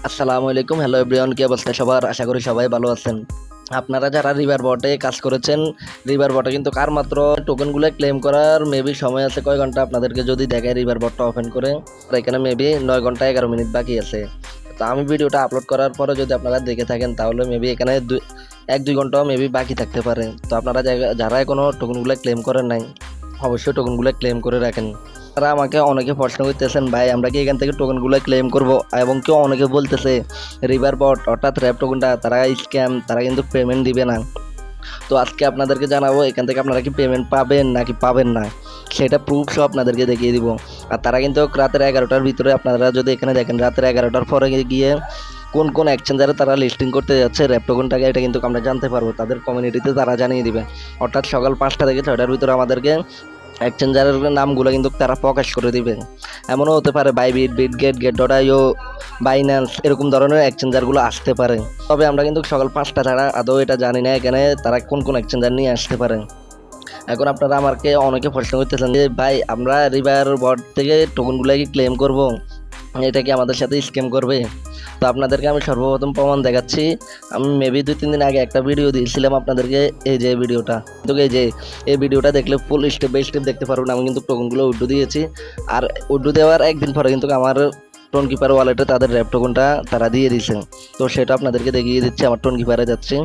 আসসালামু আলাইকুম, hello everyone, কি অবস্থা সবার? আশা করি সবাই ভালো আছেন। আপনারা যারা রিভার বটে কাজ করেছেন, রিভার বটে কিন্তু কার মাত্র টোকেনগুলো ক্লেম করার মেবি সময় আছে কয় ঘন্টা আপনাদেরকে যদি দেখায় রিভার বটটা ওপেন করে, আর এখানে মেবি 9 ঘন্টা 11 মিনিট বাকি আছে। তো আমি ভিডিওটা আপলোড করার পরে যদি আপনারা দেখে থাকেন তাহলে মেবি এখানে 1-2 ঘন্টাও মেবি বাকি থাকতে পারে। তো আপনারা যারা এখনও টোকেনগুলো ক্লেম করেন নাই, অবশ্যই টোকেনগুলো ক্লেম করে রাখেন। তারা আমাকে অনেকে প্রশ্ন করতেছেন, ভাই আমরা কি এখান থেকে টোকেনগুলো ক্লেম করব? এবং কেউ অনেকে বলতেছে রিভার বট অর্থাৎ র্যাপ টোকেনটা তারা স্ক্যাম, তারা কিন্তু পেমেন্ট দিবে না। তো আজকে আপনাদেরকে জানাবো এখান থেকে আপনারা কি পেমেন্ট পাবেন নাকি পাবেন না, সেটা প্রুফ সহ আপনাদেরকে দেখিয়ে দিব। আর তারা কিন্তু রাতের 11টার ভিতরে, আপনারা যদি এখানে দেখেন রাতের 11টার পরে গিয়ে কোন কোন এক্সচেঞ্জারে তারা লিস্টিং করতে যাচ্ছে র্যাপ টোকেনটাকে, এটা কিন্তু আমরা জানতে পারবো। তাদের কমিউনিটিতে তারা জানিয়ে দিবে। অর্থাৎ সকাল 5টা থেকে 6টার ভিতরে আমাদেরকে এক্সচেঞ্জারের নামগুলো কিন্তু তারা প্রকাশ করে দিবে। এমনও হতে পারে বাইবিট, বিটগেট, গেট.io, বাইন্যান্স এরকম ধরনের এক্সচেঞ্জারগুলো আসতে পারে। তবে আমরা কিন্তু সকাল 5টা ছাড়া আদৌ এটা জানি না এখানে তারা কোন কোন এক্সচেঞ্জার নিয়ে আসতে পারে। এখন আপনারা আমাকে অনেকে প্রশ্ন করতেছেন যে ভাই আমরা রিভার বট থেকে টোকেনগুলো কি ক্লেম করব, এটা কি আমাদের সাথে স্ক্যাম করবে? তো আপনাদেরকে আমি সর্বপ্রথম প্রমাণ দেখাচ্ছি। আমি মেবি 2-3 দিন আগে একটা ভিডিও দিয়েছিলাম আপনাদেরকে, এই যে ভিডিওটা, কিন্তু এই ভিডিওটা দেখলে ফুল স্টেপ বাই স্টেপ দেখতে পারবেন। আমি কিন্তু টোকেনগুলো উইথড্র দিয়েছি, আর উইথড্র দেওয়ার একদিন পরে কিন্তু আমার টোন কিপার ওয়ালেটে তাদের র্যাপ টোকেনটা তারা দিয়ে দিয়েছে। তো সেটা আপনাদেরকে দেখিয়ে দিচ্ছি। আমার টোন কিপারে যাচ্ছি।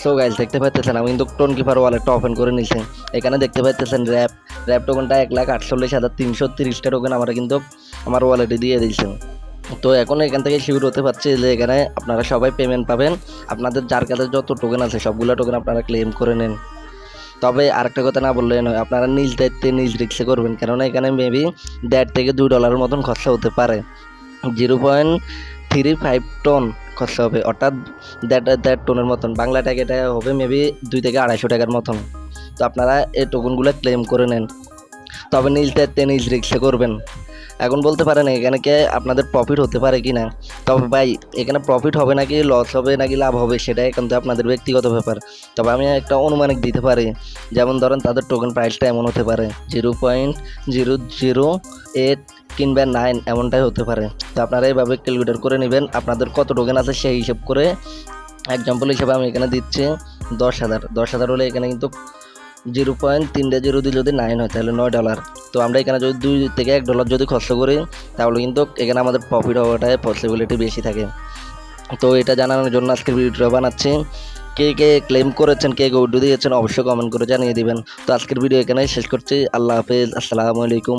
সো গাইজ দেখতে পাচ্ছেন আমি কিন্তু টোন কিপার ওয়ালেটটা ওপেন করে নিয়েছি। এখানে দেখতে পাচ্ছেন র্যাপ টোকেনটা 1,48,330টা টোকেন আমরা কিন্তু আমার ওয়ালেটে দিয়ে দিয়েছে। তো এখন এখান থেকে শিওর হতে পারছি যে এখানে আপনারা সবাই পেমেন্ট পাবেন। আপনাদের যার কাছে যত টোকেন আছে সবগুলো টোকেন আপনারা ক্লেম করে নেন। তবে আরেকটা কথা না বললে নয়, আপনারা নিজ দায়িত্বে নিজ রিস্কে করবেন, কেননা এখানে মেবি $1.5 থেকে $2 মতন খরচা হতে পারে। 0.35 টন খরচা হবে, অর্থাৎ 1.5 টনের মতন। বাংলা টাকা এটা হবে মেবি 2 থেকে 250 টাকার মতন। তো আপনারা এই টোকেনগুলো ক্লেম করে নেন, তবে নিজ দায়িত্বে নিজ রিস্কে করবেন। এখন বলতে পারেন এখানে কি আপনাদের প্রফিট হতে পারে কি না? তবে ভাই এখানে প্রফিট হবে নাকি লস হবে নাকি লাভ হবে সেটা কিন্তু আপনাদের ব্যক্তিগত ব্যাপার। তবে আমি একটা অনুমানিক দিতে পারি, যেমন ধরেন তাদের টোকেন প্রাইসটা এমন হতে পারে 0.008 কিংবা 9 এমনটাই হতে পারে। তো আপনারা এইভাবে ক্যালকুলেট করে নেবেন আপনাদের কত টোকেন আছে সেই হিসেব করে। এক্সাম্পল হিসেবে আমি এখানে দিচ্ছি 10,000 হলে এখানে কিন্তু 0.3 দিয়ে যদি 9 হয় তাহলে $9। তো আমরা এখানে যদি $2 থেকে $1 যদি খরচ করি তাহলে কিন্তু এখানে আমাদের প্রফিট হওয়াটাই পসিবিলিটি বেশি থাকে। তো এটা জানানোর জন্য আজকের ভিডিওটা বানাচ্ছি। কে কে ক্লেম করেছেন, কে উইথড্র দিয়েছেন অবশ্যই কমেন্ট করে জানিয়ে দিবেন। তো আজকের ভিডিও এখানেই শেষ করছি। আল্লাহ হাফেজ, আসসালামু আলাইকুম।